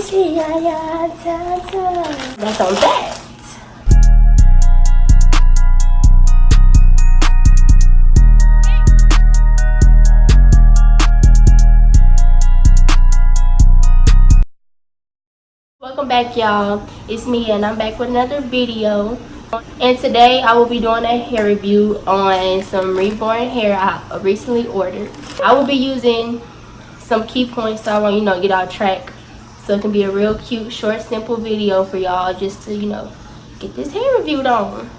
That's on that. Welcome back, y'all. It's me, and I'm back with another video. And today I will be doing a hair review on some reborn hair I recently ordered. I will be using some key points so I want get on track, so it can be a real cute, short, simple video for y'all, just to get this hair reviewed on.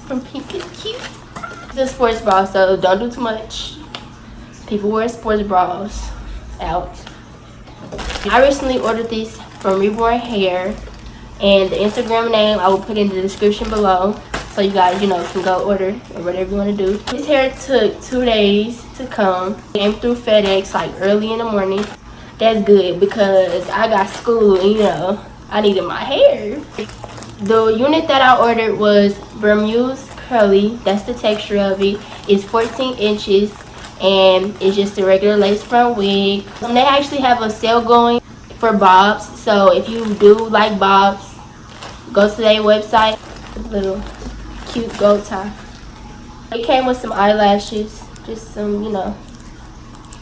From Pink is cute. It's a sports bra, so don't do too much. People wear sports bras out. I recently ordered this from Reborn Hair, and the Instagram name I will put in the description below, so you guys can go order or whatever you want to do. This hair took 2 days to come. Came through FedEx like early in the morning. That's good because I got school and I needed my hair. The unit that I ordered was Burmese curly. That's the texture of it. It's 14 inches and it's just a regular lace front wig. And they actually have a sale going for bobs, so if you do like bobs, go to their website. A little cute gold tie. It came with some eyelashes, just some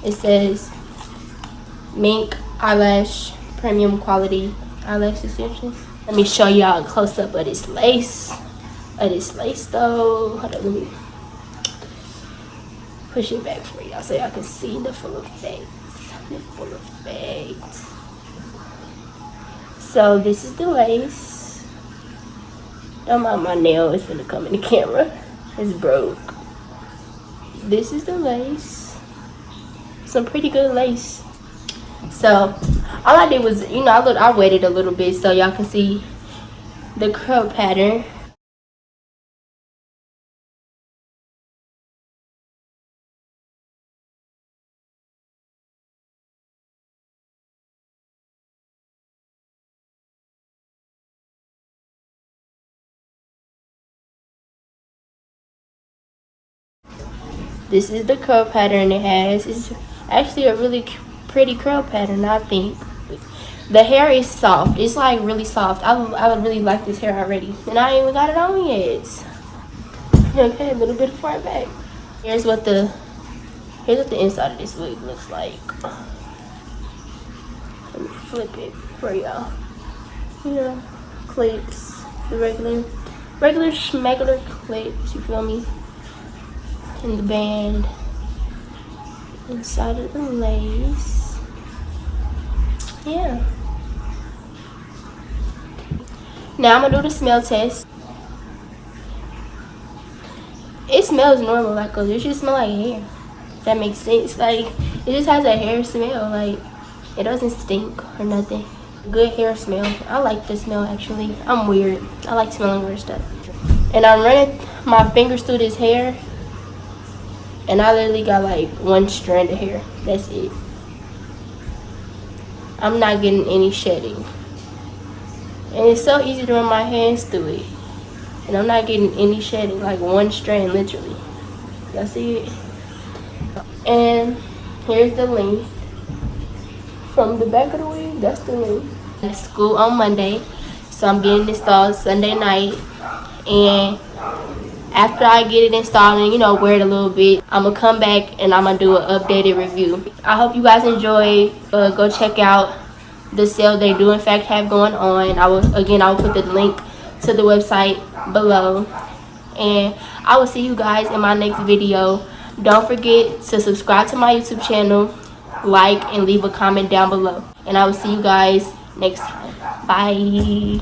it says mink eyelash premium quality eyelash extensions. Let me show y'all a close-up of this lace. Though, hold on, let me push it back for y'all so y'all can see the full effect. So this is the lace. Don't mind my nail, it's gonna come in the camera. It's broke. This is the lace. Some pretty good lace. So all I did was, I waited a little bit so y'all can see the curl pattern. This is the curl pattern it has. It's actually a really pretty curl pattern, I think. The hair is soft. It's like really soft. I would really like this hair already, and I ain't even got it on yet. Okay, a little bit far back. Here's what the inside of this wig looks like. Let me flip it for y'all. Clips, the regular schmegular clips. You feel me? And the band inside of the lace. Yeah. Now I'm gonna do the smell test. It smells normal, like it just smell like hair. If that makes sense. Like it just has a hair smell. Like it doesn't stink or nothing. Good hair smell. I like the smell actually. I'm weird. I like smelling weird stuff. And I'm running my fingers through this hair. And I literally got like one strand of hair. That's it. I'm not getting any shedding. And it's so easy to run my hands through it. And I'm not getting any shedding. Like one strand, literally. Y'all see it? And here's the length. From the back of the wig, that's the length. I have school on Monday. So I'm getting it installed Sunday night. And after I get it installed and wear it a little bit, I'm gonna come back and I'm gonna do an updated review. I hope you guys enjoy. Go check out the sale they do in fact have going on. I will put the link to the website below, and I will see you guys in my next video. Don't forget to subscribe to my YouTube channel, like, and leave a comment down below, and I will see you guys next time. Bye.